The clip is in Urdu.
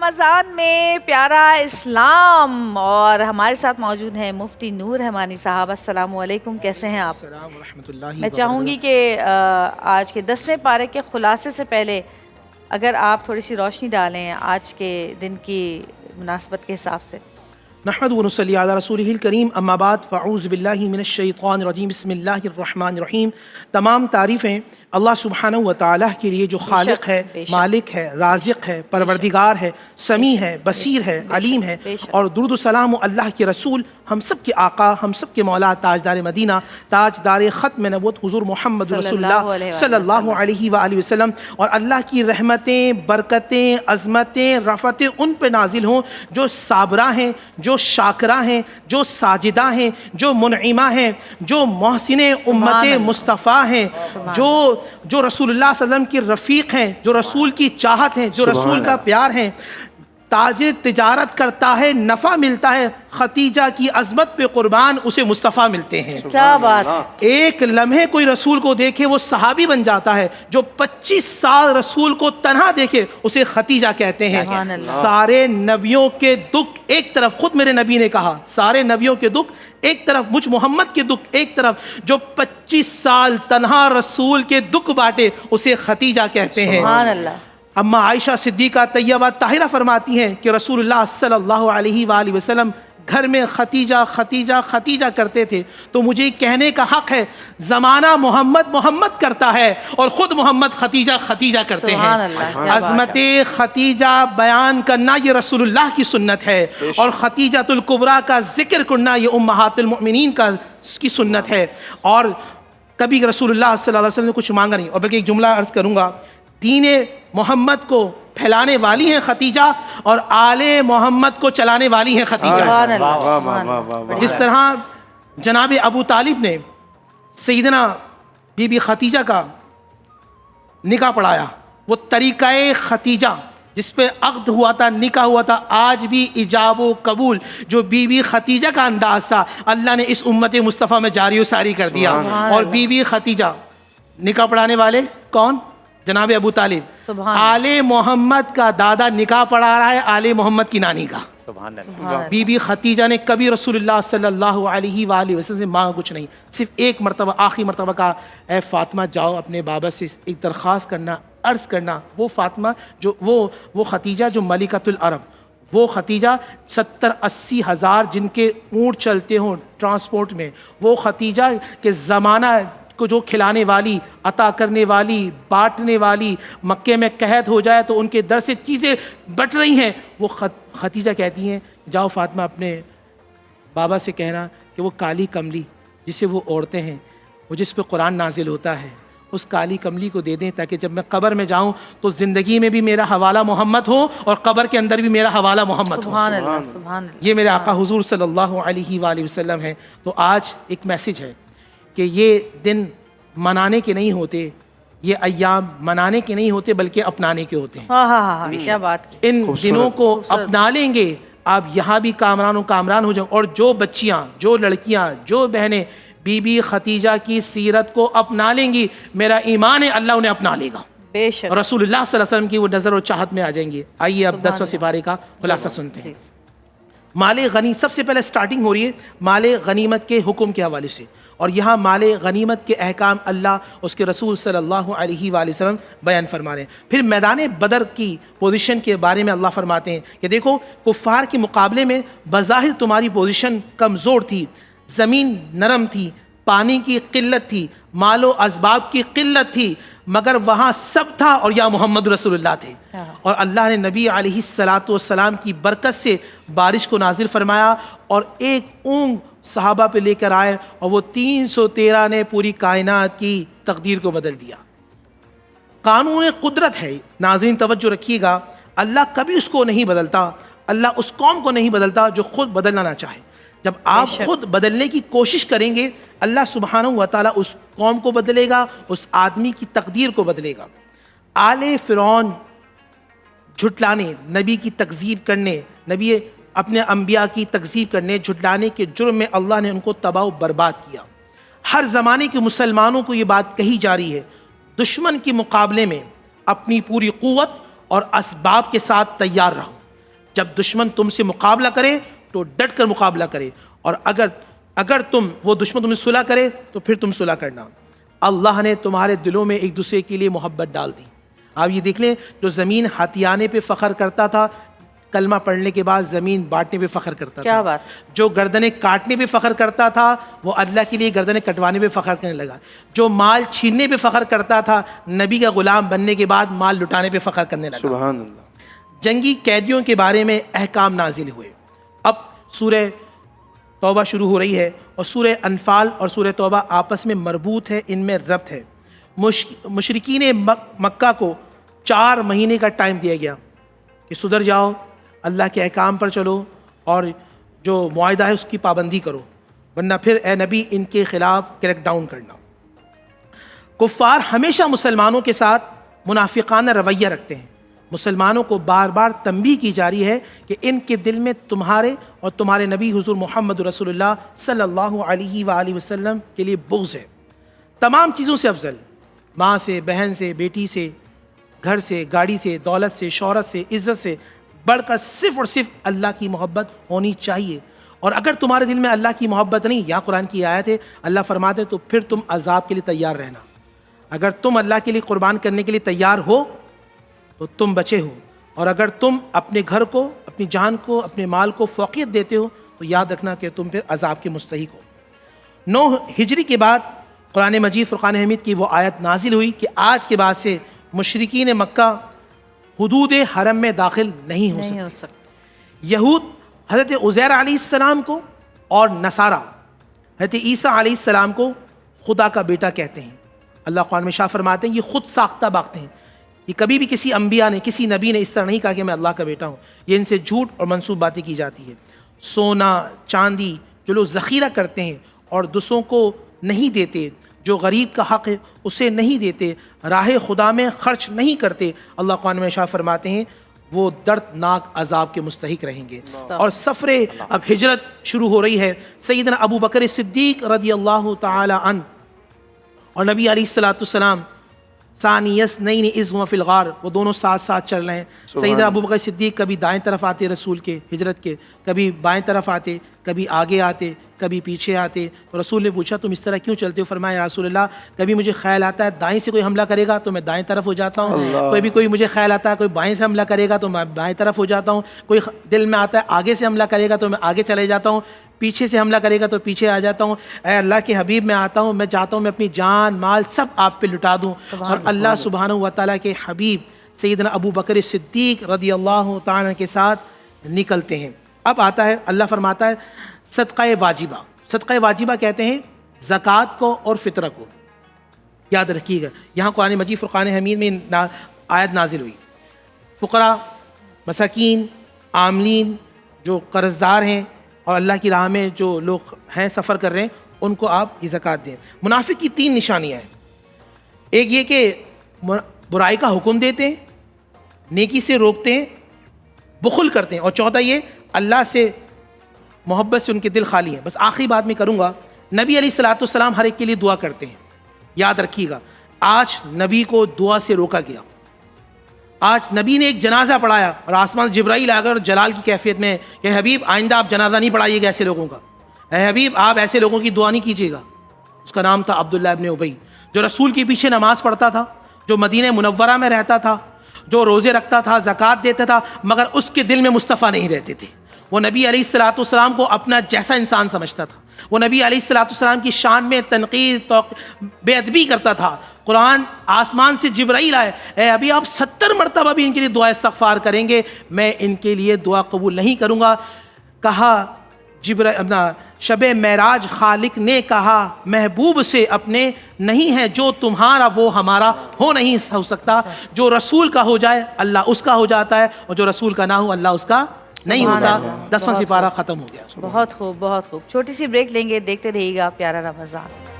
اذان میں پیارا اسلام، اور ہمارے ساتھ موجود ہیں مفتی نور رحمانی صاحب۔ السلام علیکم، کیسے ہیں آپ؟ السلام ورحمۃ اللہ۔ میں چاہوں گی کہ آج کے 10ویں پارے کے خلاصے سے پہلے اگر آپ تھوڑی سی روشنی ڈالیں آج کے دن کی مناسبت کے حساب سے۔ نحمد و نصلی علی رسولہ الکریم، اما بعد فاعوذ باللہ من الشیطان الرجیم، بسم اللہ الرحمن الرحیم۔ تمام تعریفیں اللہ سبحانہ و تعالیٰ کے لیے جو خالق ہے، مالک ہے، رازق ہے، پروردگار ہے، سمیع ہے، بصیر ہے، علیم ہے، اور درود و سلام اللہ کے رسول، ہم سب کے آقا، ہم سب کے مولا، تاجدار مدینہ، تاجدار ختم نبوت حضور محمد رسول اللہ صلی اللہ علیہ وآلہ وسلم، اور اللہ کی رحمتیں، برکتیں، عظمتیں، رحمتیں ان پہ نازل ہوں جو صابرہ ہیں، جو شاکرہ ہیں، جو ساجدہ ہیں، جو منعمہ ہیں، جو محسن امت مصطفیٰ ہیں، جو رسول اللہ صلی اللہ علیہ وسلم کی رفیق ہیں، جو رسول کی چاہت ہیں، جو رسول کا پیار ہیں۔ تاجر تجارت کرتا ہے، نفع ملتا ہے، ختیجہ کی عظمت پہ قربان اسے مصطفیٰ ملتے ہیں۔ کیا بات! ایک لمحے کوئی رسول کو دیکھے وہ صحابی بن جاتا ہے، جو 25 سال رسول کو تنہا دیکھے اسے ختیجہ کہتے ہیں۔ سارے نبیوں کے دکھ ایک طرف، خود میرے نبی نے کہا، سارے نبیوں کے دکھ ایک طرف، مجھ محمد کے دکھ ایک طرف، جو 25 سال تنہا رسول کے دکھ بانٹے اسے ختیجہ کہتے ہیں۔ سبحان اللہ۔ اما عائشہ صدیقہ طیبہ طاہرہ فرماتی ہیں کہ رسول اللہ صلی اللہ علیہ وآلہ وسلم گھر میں ختیجہ ختیجہ ختیجہ کرتے تھے، تو مجھے کہنے کا حق ہے زمانہ محمد محمد کرتا ہے اور خود محمد ختیجہ ختیجہ کرتے ہیں۔ عظمت ختیجہ بیان کرنا یہ رسول اللہ کی سنت ہے، اور ختیجۃ الکبریٰ کا ذکر کرنا یہ امہات المؤمنین کی سنت ہے۔ اور کبھی رسول اللہ صلی اللہ علیہ وسلم نے کچھ مانگا نہیں، اور بلکہ ایک جملہ عرض کروں گا، دین محمد کو پھیلانے والی ہیں ختیجہ، اور آل محمد کو چلانے والی ہیں ختیجہ۔ جس طرح جناب ابو طالب نے سیدنا بی بی ختیجہ کا نکاح پڑھایا، وہ طریقہ ختیجہ جس پہ عقد ہوا تھا، نکاح ہوا تھا، آج بھی ایجاب و قبول جو بی بی ختیجہ کا انداز تھا، اللہ نے اس امت مصطفیٰ میں جاری و ساری کر دیا۔ اور بی بی ختیجہ نکاح پڑھانے والے کون؟ جناب ابو طالب۔ آل محمد کا دادا نکاح پڑھا رہا ہے آل محمد کی نانی کا۔ بی بی ختیجہ نے کبھی رسول اللہ صلی اللہ علیہ وآلہ وسلم سے مانگا کچھ نہیں، صرف ایک مرتبہ، آخری مرتبہ کہا، اے فاطمہ جاؤ اپنے بابا سے ایک درخواست کرنا، عرض کرنا۔ وہ فاطمہ جو وہ ختیجہ جو ملکۃ العرب، وہ ختیجہ 70-80 ہزار جن کے اونٹ چلتے ہوں ٹرانسپورٹ میں، وہ ختیجہ کے زمانہ کو جو کھلانے والی، عطا کرنے والی، بانٹنے والی، مکے میں قحط ہو جائے تو ان کے در سے چیزیں بٹ رہی ہیں، وہ ختیجہ کہتی ہیں جاؤ فاطمہ اپنے بابا سے کہنا کہ وہ کالی کملی جسے وہ اوڑھتے ہیں، وہ جس پہ قرآن نازل ہوتا ہے، اس کالی کملی کو دے دیں، تاکہ جب میں قبر میں جاؤں تو زندگی میں بھی میرا حوالہ محمد ہو اور قبر کے اندر بھی میرا حوالہ محمد ہو۔ سبحان اللہ، سبحان اللہ۔ یہ میرے آقا حضور صلی اللہ علیہ وآلہ وسلم ہے۔ تو آج ایک میسج ہے کہ یہ دن منانے کے نہیں ہوتے، یہ ایام منانے کے نہیں ہوتے بلکہ اپنانے کے ہوتے ہیں۔ ہاں کیا بات! ان دنوں کو اپنا لیں گے آپ یہاں بھی کامران و کامران ہو جائیں۔ اور جو بچیاں، جو لڑکیاں، جو بہنیں بی بی ختیجہ کی سیرت کو اپنا لیں گی، میرا ایمان ہے اللہ انہیں اپنا لے گا، بے شک۔ رسول اللہ صلی اللہ علیہ وسلم کی وہ نظر و چاہت میں آ جائیں گے۔ آئیے اب 10واں سپارے کا خلاصہ سنتے ہیں۔ مال غنی، سب سے پہلے سٹارٹنگ ہو رہی ہے مال غنیمت کے حکم کے حوالے سے، اور یہاں مال غنیمت کے احکام اللہ اس کے رسول صلی اللہ علیہ وآلہ وسلم بیان فرما رہے ہیں۔ پھر میدان بدر کی پوزیشن کے بارے میں اللہ فرماتے ہیں کہ دیکھو کفار کے مقابلے میں بظاہر تمہاری پوزیشن کمزور تھی، زمین نرم تھی، پانی کی قلت تھی، مال و اسباب کی قلت تھی، مگر وہاں سب تھا اور یا محمد رسول اللہ تھے، اور اللہ نے نبی علیہ السلام کی برکت سے بارش کو نازل فرمایا، اور ایک اونگ صحابہ پہ لے کر آئے، اور وہ 313 نے پوری کائنات کی تقدیر کو بدل دیا۔ قانون قدرت ہے، ناظرین توجہ رکھیے گا، اللہ کبھی اس کو نہیں بدلتا، اللہ اس قوم کو نہیں بدلتا جو خود بدلنا نہ چاہے۔ جب آپ خود بدلنے کی کوشش کریں گے اللہ سبحانہ و تعالیٰ اس قوم کو بدلے گا، اس آدمی کی تقدیر کو بدلے گا۔ آل فرعون جھٹلانے، نبی کی تکذیب کرنے، نبی اپنے انبیاء کی تکذیب کرنے، جھٹلانے کے جرم میں اللہ نے ان کو تباہ و برباد کیا۔ ہر زمانے کے مسلمانوں کو یہ بات کہی جا رہی ہے، دشمن کے مقابلے میں اپنی پوری قوت اور اسباب کے ساتھ تیار رہو۔ جب دشمن تم سے مقابلہ کرے تو ڈٹ کر مقابلہ کرے، اور اگر وہ دشمن تم سے صلح کرے تو پھر تم صلح کرنا۔ اللہ نے تمہارے دلوں میں ایک دوسرے کے لیے محبت ڈال دی۔ آپ یہ دیکھ لیں، جو زمین ہتھیانے پہ فخر کرتا تھا، کلمہ پڑھنے کے بعد زمین بانٹنے پہ فخر کرتا کیا تھا۔ بات! جو گردنیں کاٹنے پہ فخر کرتا تھا وہ اللہ کے لیے گردنیں کٹوانے پہ فخر کرنے لگا۔ جو مال چھیننے پہ فخر کرتا تھا، نبی کا غلام بننے کے بعد مال لٹانے پہ فخر کرنے لگا۔ سبحان اللہ۔ جنگی قیدیوں کے بارے میں احکام نازل ہوئے۔ اب سورہ توبہ شروع ہو رہی ہے، اور سورہ انفال اور سورہ توبہ آپس میں مربوط ہے، ان میں ربط ہے۔ مشرکین مکہ کو 4 مہینے کا ٹائم دیا گیا کہ سدھر جاؤ، اللہ کے احکام پر چلو، اور جو معاہدہ ہے اس کی پابندی کرو، ورنہ پھر اے نبی ان کے خلاف کریک ڈاؤن کرنا۔ کفار ہمیشہ مسلمانوں کے ساتھ منافقانہ رویہ رکھتے ہیں۔ مسلمانوں کو بار بار تنبیہ کی جاری ہے کہ ان کے دل میں تمہارے اور تمہارے نبی حضور محمد رسول اللہ صلی اللہ علیہ وآلہ وسلم کے لیے بغض ہے۔ تمام چیزوں سے افضل، ماں سے، بہن سے، بیٹی سے، گھر سے، گاڑی سے، دولت سے، شہرت سے، عزت سے بڑھ کر صرف اور صرف اللہ کی محبت ہونی چاہیے۔ اور اگر تمہارے دل میں اللہ کی محبت نہیں، یا قرآن کی آیت ہے، اللہ فرماتے تو پھر تم عذاب کے لیے تیار رہنا۔ اگر تم اللہ کے لیے قربان کرنے کے لیے تیار ہو تو تم بچے ہو، اور اگر تم اپنے گھر کو، اپنی جان کو، اپنے مال کو فوقیت دیتے ہو تو یاد رکھنا کہ تم پھر عذاب کے مستحق ہو۔ 9 ہجری کے بعد قرآن مجید فرقان حمید کی وہ آیت نازل ہوئی کہ آج کے بعد سے مشرکین مکہ حدود حرم میں داخل نہیں ہو سکتے۔ یہود حضرت عزیر علیہ السلام کو اور نصارہ حضرت عیسیٰ علیہ السلام کو خدا کا بیٹا کہتے ہیں۔ اللہ قرآن میں شاہ فرماتے ہیں یہ خود ساختہ باتیں ہیں، یہ کبھی بھی کسی انبیاء نے، کسی نبی نے اس طرح نہیں کہا کہ میں اللہ کا بیٹا ہوں۔ یہ ان سے جھوٹ اور منسوب باتیں کی جاتی ہے۔ سونا چاندی جو لوگ ذخیرہ کرتے ہیں اور دوسروں کو نہیں دیتے، جو غریب کا حق ہے اسے نہیں دیتے، راہ خدا میں خرچ نہیں کرتے، اللہ قرآن میں شاہ فرماتے ہیں وہ دردناک عذاب کے مستحق رہیں گے۔ اور سفر اب ہجرت شروع ہو رہی ہے۔ سیدنا ابو بکر صدیق رضی اللہ تعالی عنہ اور نبی علیہ الصلوۃ والسلام ثانی اثنین اذ ہما فی الغار، وہ دونوں ساتھ ساتھ چل رہے ہیں۔ سیدنا ابو بکر صدیق کبھی دائیں طرف آتے رسول کے ہجرت کے، کبھی بائیں طرف آتے، کبھی آگے آتے، کبھی پیچھے آتے۔ تو رسول نے پوچھا تم اس طرح کیوں چلتے ہو؟ فرمایا یا رسول اللہ کبھی مجھے خیال آتا ہے دائیں سے کوئی حملہ کرے گا تو میں دائیں طرف ہو جاتا ہوں، کوئی مجھے خیال آتا ہے کوئی بائیں سے حملہ کرے گا تو میں بائیں طرف ہو جاتا ہوں، کوئی دل میں آتا ہے آگے سے حملہ کرے گا تو میں آگے چلے جاتا ہوں، پیچھے سے حملہ کرے گا تو پیچھے آ جاتا ہوں۔ اے اللہ کے حبیب میں آتا ہوں، میں چاہتا ہوں میں اپنی جان مال سب آپ پہ لٹا دوں۔ اور اللہ سبحانہ و تعالیٰ کے حبیب سیدنا ابو بکر صدیق رضی اللہ تعالیٰ کے ساتھ نکلتے ہیں۔ اب آتا ہے اللہ فرماتا ہے صدقہ واجبہ۔ صدقہ واجبہ کہتے ہیں زکوٰۃ کو اور فطرہ کو، یاد رکھیے گا۔ یہاں قرآن مجید فرقان حمید میں آیت نازل ہوئی، فقراء، مساکین، عاملین، جو قرض دار ہیں اور اللہ کی راہ میں جو لوگ ہیں سفر کر رہے ہیں ان کو آپ یہ زکوٰۃ دیں۔ منافق کی 3 نشانیاں ہیں، ایک یہ کہ برائی کا حکم دیتے ہیں، نیکی سے روکتے ہیں، بخل کرتے ہیں، اور چوتھا یہ اللہ سے محبت سے ان کے دل خالی ہیں۔ بس آخری بات میں کروں گا، نبی علیہ الصلوۃ والسلام ہر ایک کے لیے دعا کرتے ہیں، یاد رکھیے گا۔ آج نبی کو دعا سے روکا گیا۔ آج نبی نے ایک جنازہ پڑھایا اور آسمان جبرائیل آ کر جلال کی کیفیت میں کہ حبیب آئندہ آپ جنازہ نہیں پڑھائیے گا ایسے لوگوں کا، اے حبیب آپ ایسے لوگوں کی دعا نہیں کیجیے گا۔ اس کا نام تھا عبداللہ ابن ابی، جو رسول کے پیچھے نماز پڑھتا تھا، جو مدینہ منورہ میں رہتا تھا، جو روزے رکھتا تھا، زکوٰۃ دیتا تھا، مگر اس کے دل میں مصطفیٰ نہیں رہتے تھے۔ وہ نبی علیہ الصلوۃ والسلام کو اپنا جیسا انسان سمجھتا تھا، وہ نبی علیہ الصلوۃ والسلام کی شان میں تنقید بے ادبی کرتا تھا۔ قرآن آسمان سے جبرائیل آئے، اے ابھی آپ 70 مرتبہ بھی ان کے لیے دعا استغفار کریں گے، میں ان کے لیے دعا قبول نہیں کروں گا۔ کہا شب معراج خالق نے کہا محبوب سے اپنے، نہیں ہے جو تمہارا وہ ہمارا ہو نہیں ہو سکتا۔ جو رسول کا ہو جائے اللہ اس کا ہو جاتا ہے، اور جو رسول کا نہ ہو اللہ اس کا نہیں ہوتا۔ 10واں سپارہ ختم ہو گیا۔ بہت خوب، بہت خوب۔ چھوٹی سی بریک لیں گے، دیکھتے رہیے گا پیارا رمضان۔